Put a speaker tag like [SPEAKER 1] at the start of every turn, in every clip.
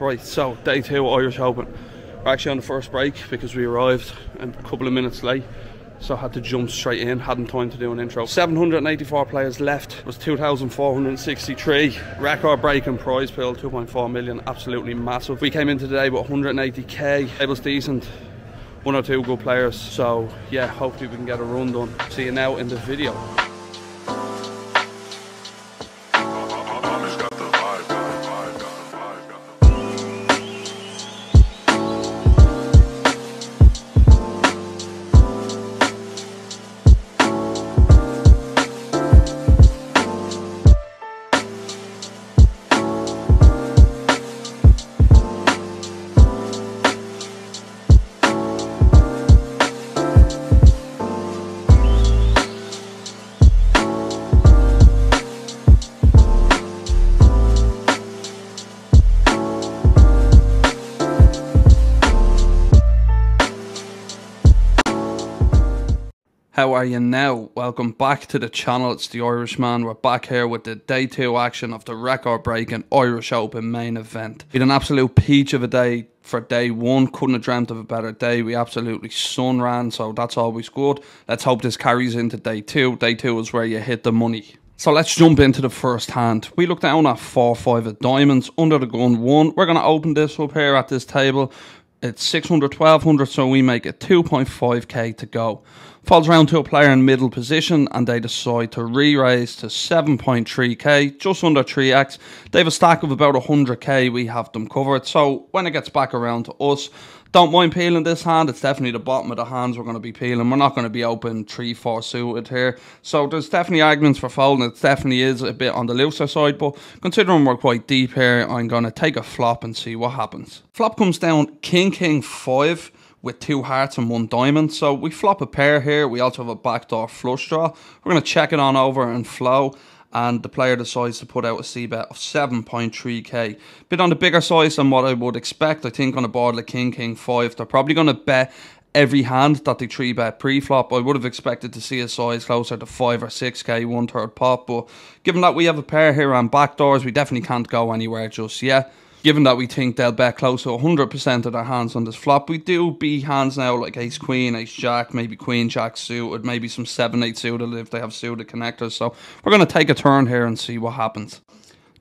[SPEAKER 1] Right, so day 2 Irish Open. We're actually on the first break because we arrived a couple of minutes late, so I had to jump straight in, hadn't time to do an intro. 784 players left, it was 2,463. Record breaking prize pool, 2.4 million, absolutely massive. We came in today with 180k, table's decent, 1 or 2 good players, so yeah, hopefully we can get a run done. See you now in the video. How are you now? Welcome back to the channel. It's the Irishman. We're back here with the day 2 action of the record breaking Irish Open main event. We had an absolute peach of a day for day 1. Couldn't have dreamt of a better day. We absolutely sun ran, so that's always good. Let's hope this carries into day 2. Day 2 is where you hit the money. So let's jump into the first hand. We look down at 4-5 of diamonds, under the gun 1. We're going to open this up here at this table. It's 600, 1200, so we make it 2.5k to go. Falls around to a player in middle position and they decide to re-raise to 7.3k, just under 3x. They have a stack of about 100k, we have them covered. So when it gets back around to us, don't mind peeling this hand. It's definitely the bottom of the hands we're going to be peeling. We're not going to be open 3-4 suited here. So there's definitely arguments for folding. It definitely is a bit on the looser side, but considering we're quite deep here, I'm going to take a flop and see what happens. Flop comes down King 5 with 2 hearts and 1 diamond. So we flop a pair here. We also have a backdoor flush draw. We're going to check it on over and flow, and the player decides to put out a c-bet of 7.3k. Bit on the bigger size than what I would expect. I think on a board like King 5, they're probably going to bet every hand that they 3-bet pre-flop. I would have expected to see a size closer to 5 or 6k, 1/3 pot, but given that we have a pair here and backdoors, we definitely can't go anywhere just yet. Given that we think they'll bet close to 100% of their hands on this flop, we do be hands now like ace queen, ace jack, maybe queen jack suited, maybe some 7-8 suited if they have suited connectors. So we're going to take a turn here and see what happens.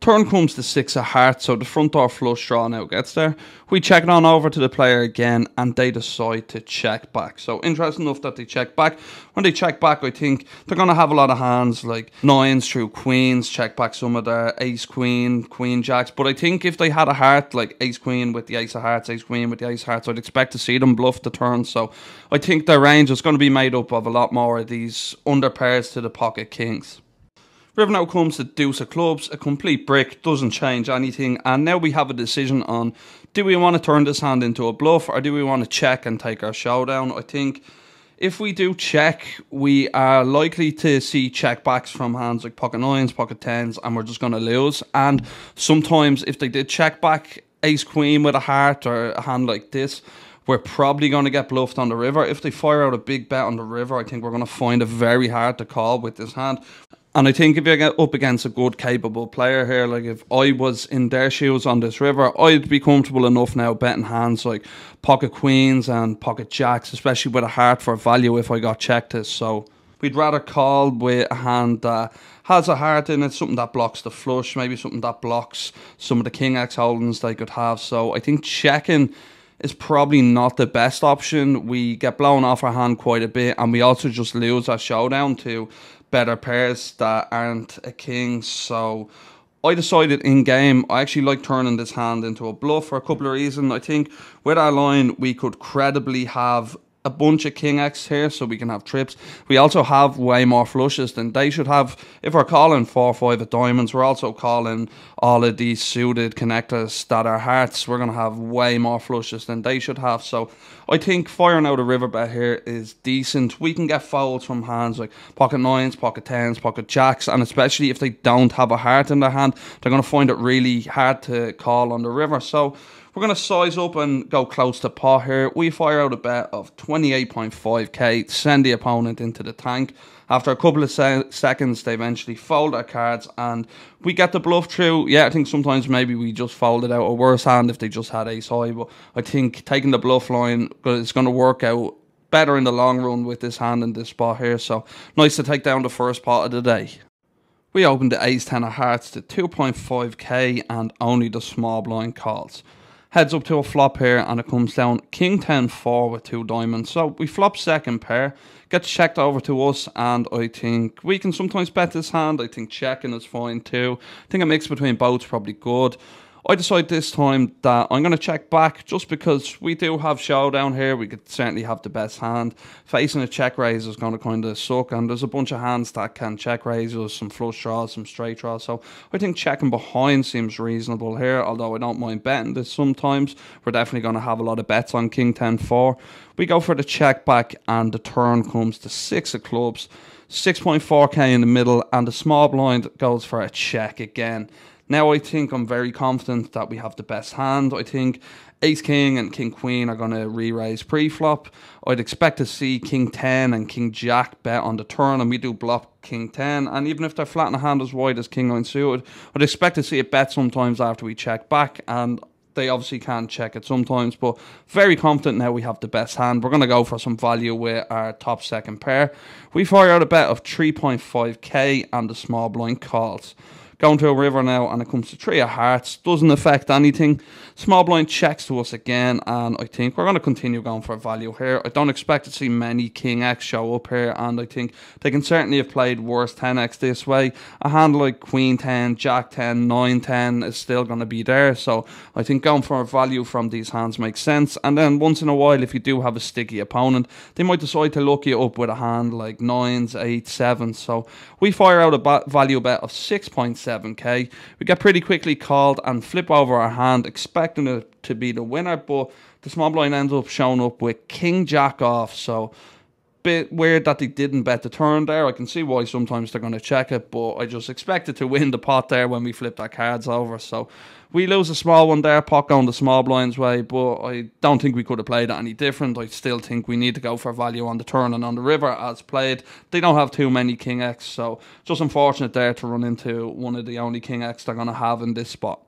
[SPEAKER 1] Turn comes the 6 of hearts, so the front door flush draw now gets there. We check it on over to the player again, and they decide to check back. So interesting enough that they check back. When they check back, I think they're going to have a lot of hands like 9s through queens, check back some of their ace queen, queen jacks. But I think if they had a heart like ace queen with the ace of hearts, ace queen with the ace of hearts, I'd expect to see them bluff the turn. So I think their range is going to be made up of a lot more of these under pairs to the pocket kings. River now comes to deuce of clubs, a complete brick, doesn't change anything, and now we have a decision on, do we want to turn this hand into a bluff or do we want to check and take our showdown? I think if we do check, we are likely to see check backs from hands like pocket 9s, pocket 10s, and we're just going to lose. And sometimes if they did check back ace queen with a heart or a hand like this, we're probably going to get bluffed on the river. If they fire out a big bet on the river, I think we're going to find it very hard to call with this hand. And I think if you get up against a good, capable player here, like if I was in their shoes on this river, I'd be comfortable enough now betting hands like pocket queens and pocket jacks, especially with a heart for value if I got checked this. So we'd rather call with a hand that has a heart in it, something that blocks the flush, maybe something that blocks some of the king X holdings they could have. So I think checking is probably not the best option. We get blown off our hand quite a bit, and we also just lose our showdown to better pairs that aren't a king. So I decided in game, I actually like turning this hand into a bluff for a couple of reasons. I think with our line, we could credibly have a bunch of king X here so we can have trips. We also have way more flushes than they should have. If we're calling 4-5 of diamonds, we're also calling all of these suited connectors that are hearts. We're going to have way more flushes than they should have. So I think firing out a river bet here is decent. We can get folds from hands like pocket 9s, pocket 10s, pocket jacks, and especially if they don't have a heart in their hand, they're going to find it really hard to call on the river. So We're going to size up and go close to pot here. We fire out a bet of 28.5k, send the opponent into the tank. After a couple of seconds, they eventually fold their cards and we get the bluff through. Yeah, I think sometimes maybe we just folded out a worse hand if they just had ace high, but I think taking the bluff line is going to work out better in the long run with this hand in this spot here. So nice to take down the first pot of the day. We opened the ace 10 of hearts to 2.5k and only the small blind calls. Heads up to a flop here and it comes down king 10 4 with 2 diamonds. So we flop second pair, gets checked over to us, and I think we can sometimes bet this hand. I think checking is fine too. I think a mix between both's probably good. I decide this time that I'm going to check back just because we do have showdown here. We could certainly have the best hand. Facing a check raise is going to kind of suck, and there's a bunch of hands that can check raise us, some flush draws, some straight draws. So I think checking behind seems reasonable here, although I don't mind betting this sometimes. We're definitely going to have a lot of bets on king 10 4. We go for the check back, and the turn comes to 6 of clubs, 6.4k in the middle, and the small blind goes for a check again. Now I think I'm very confident that we have the best hand. I think ace king and king queen are going to re-raise pre-flop. I'd expect to see king 10 and king jack bet on the turn, and we do block king 10. And even if they're flat in a hand as wide as king 9 suited, I'd expect to see it bet sometimes after we check back, and they obviously can check it sometimes, but very confident now we have the best hand. We're going to go for some value with our top second pair. We fire out a bet of 3.5k and the small blind calls. Going to a river now, and it comes to 3 of hearts. Doesn't affect anything. Small blind checks to us again, and I think we're going to continue going for value here. I don't expect to see many king x show up here, and I think they can certainly have played worse 10x this way. A hand like queen 10, jack 10, 9 10 is still going to be there, so I think going for value from these hands makes sense. And then once in a while, if you do have a sticky opponent, they might decide to look you up with a hand like 9s, 8s, 7s. So we fire out a value bet of 6.7k. We get pretty quickly called and flip over our hand, expecting it to be the winner, but the small blind ends up showing up with king jack off. So bit weird that they didn't bet the turn there. I can see why sometimes they're going to check it, but I just expected to win the pot there when we flipped our cards over. So we lose a small one there, pot going the small blind's way, but I don't think we could have played it any different. I still think we need to go for value on the turn and on the river as played. They don't have too many king x, so just unfortunate there to run into one of the only king x they're going to have in this spot.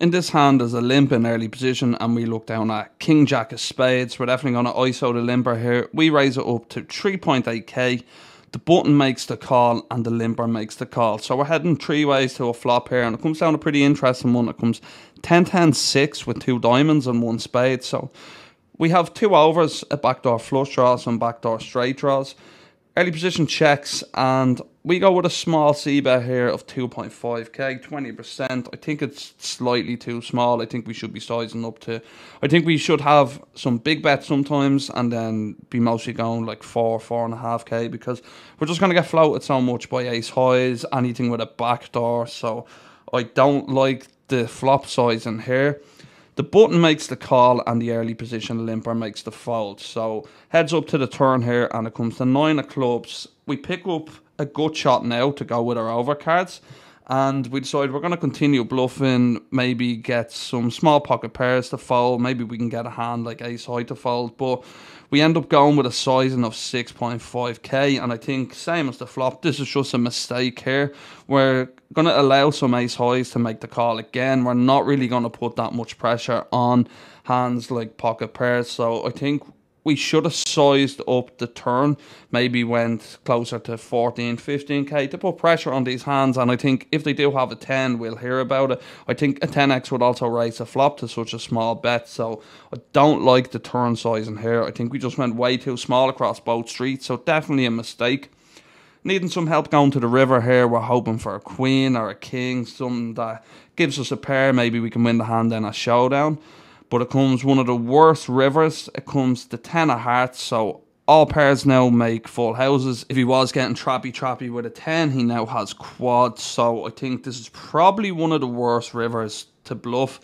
[SPEAKER 1] In this hand, there's a limp in early position, and we look down at king jack of spades. We're definitely going to ISO the limper here. We raise it up to 3.8k. The button makes the call, and the limper makes the call. So we're heading 3 ways to a flop here, and it comes down a pretty interesting one. It comes 10-10-6 with 2 diamonds and 1 spade. So we have 2 overs, a backdoor flush draw, some backdoor straight draws. Early position checks, and we go with a small C bet here of 2.5k, 20%. I think it's slightly too small. I think we should be sizing up to... I think we should have some big bets sometimes and then be mostly going like 4.5k, because we're just going to get floated so much by ace highs, anything with a backdoor. So I don't like the flop sizing here. The button makes the call and the early position limper makes the fold. So heads up to the turn here, and it comes to 9 of clubs. We pick up a gut shot now to go with our overcards, and we decide we're going to continue bluffing, maybe get some small pocket pairs to fold. Maybe we can get a hand like ace high to fold, but we end up going with a sizing of 6.5k, and I think same as the flop, this is just a mistake here. We're going to allow some ace highs to make the call again. We're not really going to put that much pressure on hands like pocket pairs, so I think we should have sized up the turn, maybe went closer to 14, 15k to put pressure on these hands. And I think if they do have a 10, we'll hear about it. I think a 10x would also raise a flop to such a small bet, so I don't like the turn sizing here. I think we just went way too small across both streets, so definitely a mistake. Needing some help going to the river here. We're hoping for a queen or a king, something that gives us a pair. Maybe we can win the hand in a showdown. But it comes one of the worst rivers. It comes the 10 of hearts, so all pairs now make full houses. If he was getting trappy with a 10, he now has quads. So I think this is probably one of the worst rivers to bluff.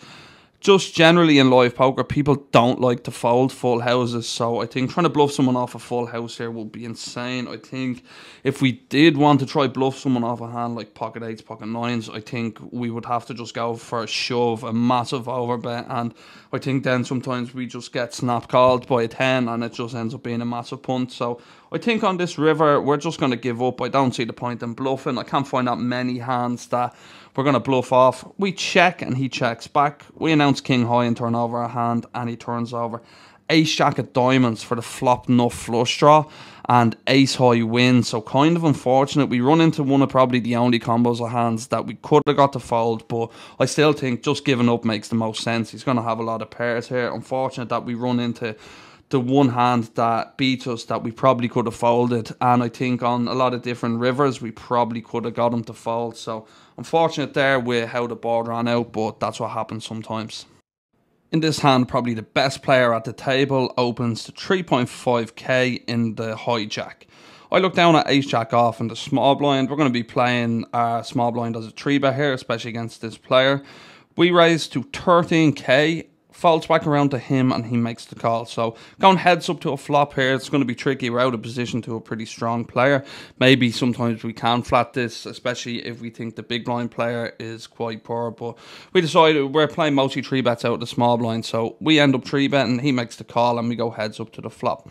[SPEAKER 1] just generally in live poker, people don't like to fold full houses. So I think trying to bluff someone off a full house here would be insane. I think if we did want to try bluff someone off a hand like pocket eights, pocket nines, I think we would have to just go for a shove, a massive overbet. And I think then sometimes we just get snap called by a 10 and it just ends up being a massive punt. So I think on this river, we're just going to give up. I don't see the point in bluffing. I can't find that many hands that we're going to bluff off. We check and he checks back. We announce king high and turn over a hand, and he turns over ace jack of diamonds for the flop nut flush draw, and ace high wins. So kind of unfortunate. We run into one of probably the only combos of hands that we could have got to fold, but I still think just giving up makes the most sense. He's going to have a lot of pairs here. Unfortunate that we run into the one hand that beats us that we probably could have folded, and I think on a lot of different rivers we probably could have got him to fold. So unfortunate there with how the board ran out, but that's what happens sometimes. In this hand, probably the best player at the table opens to 3.5k in the hijack. I look down at ace jack off in the small blind. We're going to be playing small blind as a 3-bet here, especially against this player. We raise to 13k. Folds back around to him and he makes the call. So going heads up to a flop here, it's going to be tricky. We're out of position to a pretty strong player. Maybe sometimes we can flat this, especially if we think the big blind player is quite poor. But we decided we're playing mostly 3-bets out of the small blind. So we end up 3-betting, he makes the call and we go heads up to the flop.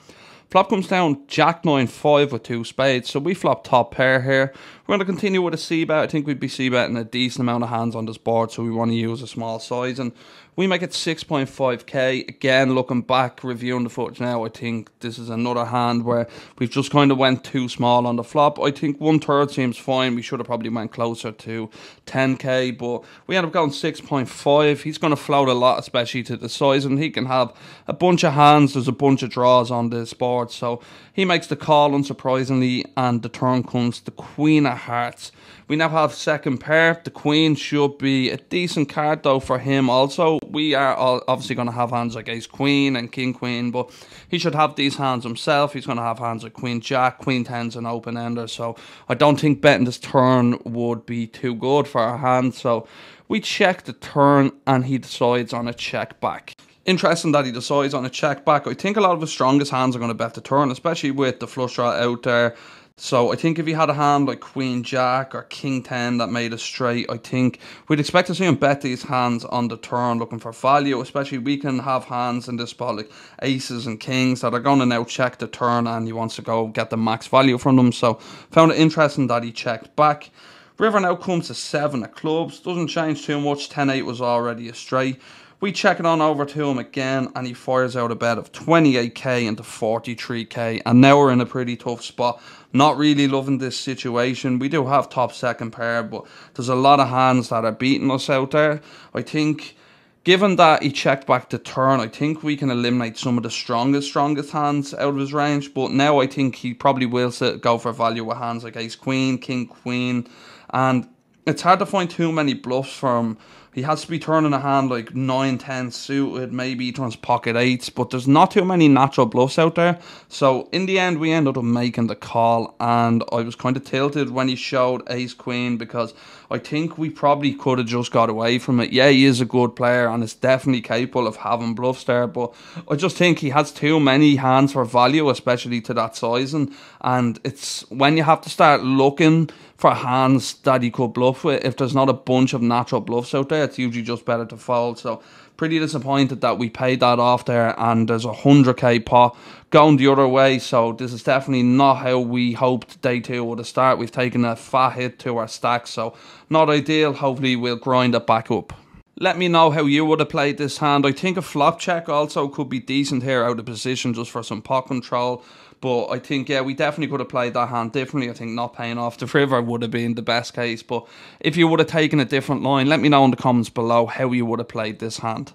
[SPEAKER 1] Flop comes down jack 9-5 with 2 spades. So we flop top pair here. We're going to continue with a c-bet. I think we'd be c-betting a decent amount of hands on this board, so we want to use a small size. And we make it 6.5k. Again, looking back, reviewing the footage now, I think this is another hand where we've just kind of went too small on the flop. I think 1/3 seems fine. We should have probably went closer to 10k, but we end up going 6.5. He's going to float a lot, especially to the size, and he can have a bunch of hands. There's a bunch of draws on this board, so he makes the call, unsurprisingly, and the turn comes the queen of hearts. We now have second pair. The queen should be a decent card though for him also. We are obviously going to have hands like ace queen and king queen, but he should have these hands himself. He's going to have hands like queen jack, queen 10's an open ender, so I don't think betting this turn would be too good for our hand. So we check the turn and he decides on a check back. Interesting that he decides on a check back. I think a lot of his strongest hands are going to bet the turn, especially with the flush draw out there. So I think if he had a hand like queen jack or king 10 that made a straight, I think we'd expect to see him bet these hands on the turn looking for value. Especially we can have hands in this spot like aces and kings that are going to now check the turn, and he wants to go get the max value from them. So found it interesting that he checked back. River now comes to 7 of clubs. Doesn't change too much. 10-8 was already a straight. We check it on over to him again, and he fires out a bet of 28k into 43k, and now we're in a pretty tough spot. Not really loving this situation. We do have top second pair, but there's a lot of hands that are beating us out there. I think, given that he checked back the turn, I think we can eliminate some of the strongest hands out of his range, but now I think he probably will go for value with hands like ace queen, king queen, and it's hard to find too many bluffs for him. He has to be turning a hand like 9-10 suited, maybe he turns pocket 8s, but there's not too many natural bluffs out there. So in the end, we ended up making the call, and I was kind of tilted when he showed ace queen because I think we probably could have just got away from it. Yeah, he is a good player and is definitely capable of having bluffs there, but I just think he has too many hands for value, especially to that sizing, and it's when you have to start looking for hands that he could bluff with. If there's not a bunch of natural bluffs out there, it's usually just better to fold. So pretty disappointed that we paid that off there, and there's a 100k pot going the other way. So this is definitely not how we hoped day 2 would have started. We've taken a fat hit to our stack, so not ideal. Hopefully we'll grind it back up. Let me know how you would have played this hand. I think a flop check also could be decent here out of position just for some pot control. But I think, yeah, we definitely could have played that hand differently. I think not paying off the river would have been the best case. But if you would have taken a different line, let me know in the comments below how you would have played this hand.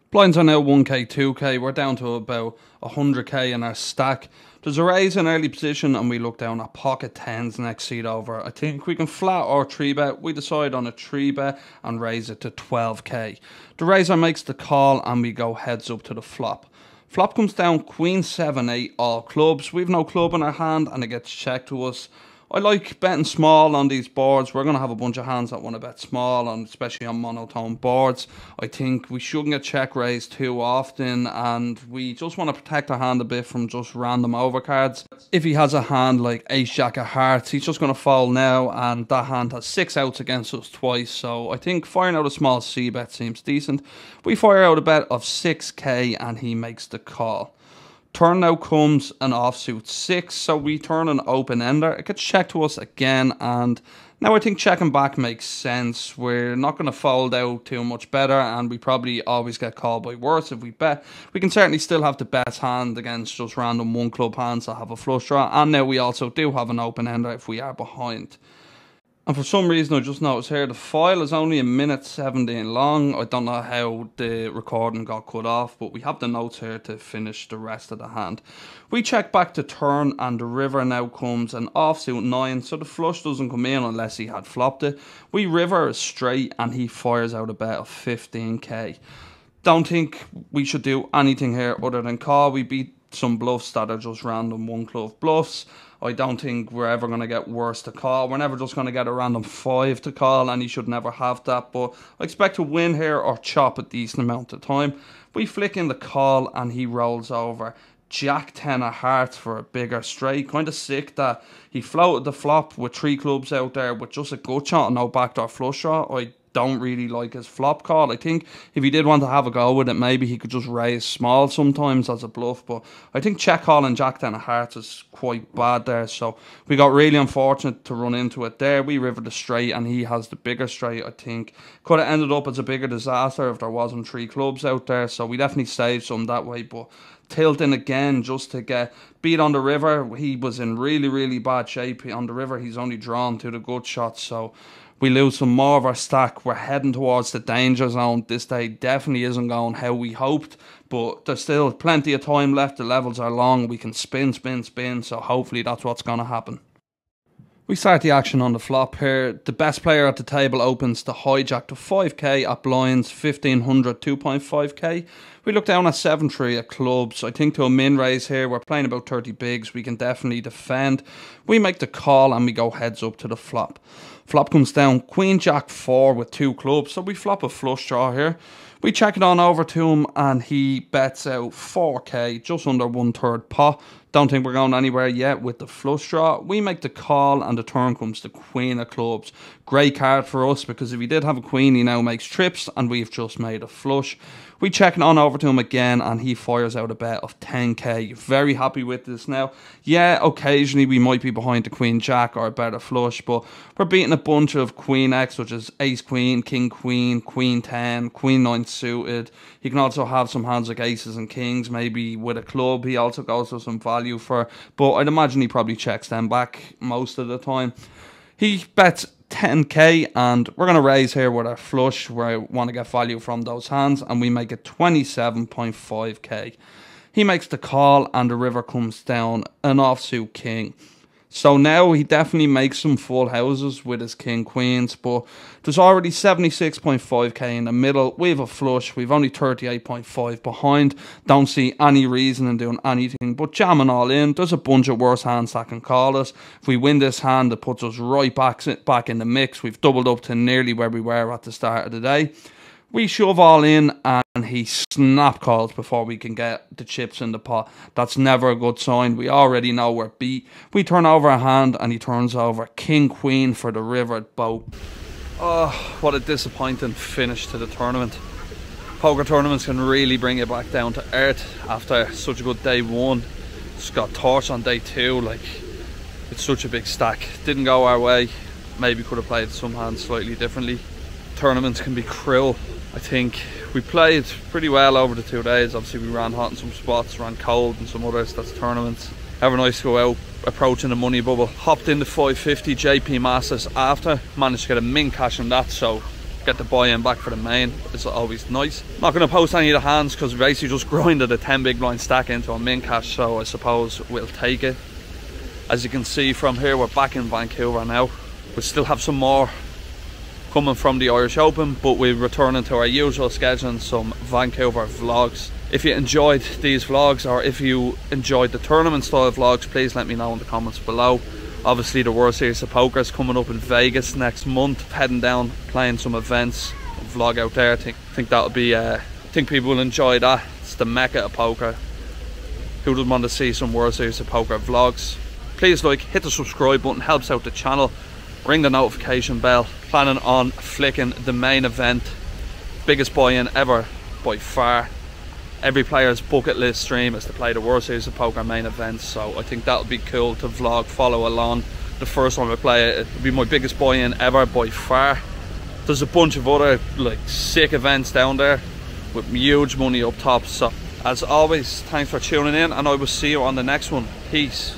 [SPEAKER 1] Blinds are now 1k, 2k. We're down to about 100k in our stack. There's a raise in early position, and we look down at pocket 10s next seat over. I think we can flat or 3-bet. We decide on a 3-bet and raise it to 12k. The raiser makes the call, and we go heads up to the flop. Flop comes down queen 7-8 all clubs. We've no club in our hand, and it gets checked to us. I like betting small on these boards. We're going to have a bunch of hands that want to bet small, and especially on monotone boards. I think we shouldn't get check raised too often, and we just want to protect our hand a bit from just random overcards. If he has a hand like ace jack of hearts, he's just going to fold now, and that hand has 6 outs against us twice. So I think firing out a small C bet seems decent. We fire out a bet of 6k and he makes the call. Turn now comes an offsuit 6, so we turn an open ender. It gets checked to us again, and now I think checking back makes sense. We're not going to fold out too much better, and we probably always get called by worse if we bet. We can certainly still have the best hand against just random one club hands that have a flush draw, and now we also do have an open ender if we are behind. And for some reason I just noticed here the file is only 1:17 long. I don't know how the recording got cut off, but we have the notes here to finish the rest of the hand. We check back to turn, and the river now comes an offsuit 9, so the flush doesn't come in unless he had flopped it. We river straight and he fires out a bet of 15k. Don't think we should do anything here other than call. We beat some bluffs that are just random one club bluffs. I don't think we're ever going to get worse to call. We're never just going to get a random 5 to call, and he should never have that. But I expect to win here or chop a decent amount of time. We flick in the call and he rolls over jack 10 of hearts for a bigger straight. Kind of sick that he floated the flop with 3 clubs out there with just a gut shot and no backdoor flush draw. I don't really like his flop call. I think if he did want to have a go with it, maybe he could just raise small sometimes as a bluff, but I think check call and jack 10 of hearts is quite bad there, so we got really unfortunate to run into it there. We rivered the straight and he has the bigger straight. I think could have ended up as a bigger disaster if there wasn't 3 clubs out there, so we definitely saved some that way. But tilting again just to get beat on the river. He was in really bad shape on the river. He's only drawn to the good shots, so we lose some more of our stack. We're heading towards the danger zone. This day definitely isn't going how we hoped, but there's still plenty of time left. The levels are long. We can spin, so hopefully that's what's going to happen. We start the action on the flop here. The best player at the table opens the hijack to 5k at blinds, 1500, 2.5k. We look down at 7-3 at clubs. I think to a min raise here, we're playing about 30 bigs. We can definitely defend. We make the call and we go heads up to the flop. Flop comes down queen jack 4 with 2 clubs, so we flop a flush draw here. We check it on over to him and he bets out 4k, just under 1/3 pot. Don't think we're going anywhere yet with the flush draw. We make the call and the turn comes the queen of clubs. Great card for us because if he did have a queen, he now makes trips and we've just made a flush. We check it on over to him again and he fires out a bet of 10k. Very happy with this now. Yeah, occasionally we might be behind the queen jack or a better flush, but we're beating a bunch of queen x, which is ace queen, king queen, queen 10, queen 9 suited. He can also have some hands like aces and kings, maybe with a club. He also goes for some value for, but I'd imagine he probably checks them back most of the time. He bets 10k and we're going to raise here with our flush where I want to get value from those hands, and we make it 27.5k. He makes the call and the river comes down an offsuit king. So now he definitely makes some full houses with his king queens, but there's already 76.5k in the middle. We have a flush. We've only 38.5 behind. Don't see any reason in doing anything but jamming all in. There's a bunch of worse hands that can call us. If we win this hand, it puts us right back in the mix. We've doubled up to nearly where we were at the start of the day. We shove all in and he snap calls before we can get the chips in the pot. That's never a good sign. We already know we're beat. We turn over a hand and he turns over king queen for the river boat. Oh, what a disappointing finish to the tournament. Poker tournaments can really bring you back down to earth after such a good day 1. Just got torched on day 2. Like, it's such a big stack. Didn't go our way. Maybe could have played some hands slightly differently. Tournaments can be cruel. I think we played pretty well over the 2 days. Obviously we ran hot in some spots, ran cold in some others. That's tournaments. Ever nice to go out approaching the money bubble. Hopped into 550 JP Masters after. Managed to get a min cash on that, so get the buy-in back for the main. It's always nice. Not going to post any of the hands because we basically just grinded a 10 big blind stack into a min cash, so I suppose we'll take it. As you can see from here, we're back in Vancouver now. We still have some more coming from the Irish Open, but we're returning to our usual schedule and some Vancouver vlogs. If you enjoyed these vlogs or if you enjoyed the tournament style vlogs, please let me know in the comments below. Obviously the World Series of Poker is coming up in Vegas next month. Heading down, playing some events, vlog out there. I think that'll be I think people will enjoy that. It's the mecca of poker. Who doesn't want to see some World Series of Poker vlogs? Please hit the subscribe button, helps out the channel. Ring the notification bell. Planning on flicking the main event. Biggest buy-in ever by far. Every player's bucket list stream is to play the World Series of Poker main event, so I think that'll be cool to vlog, follow along. The first one I play it, it'll be my biggest buy-in ever by far. There's a bunch of other like sick events down there with huge money up top. So as always, thanks for tuning in, and I will see you on the next one. Peace.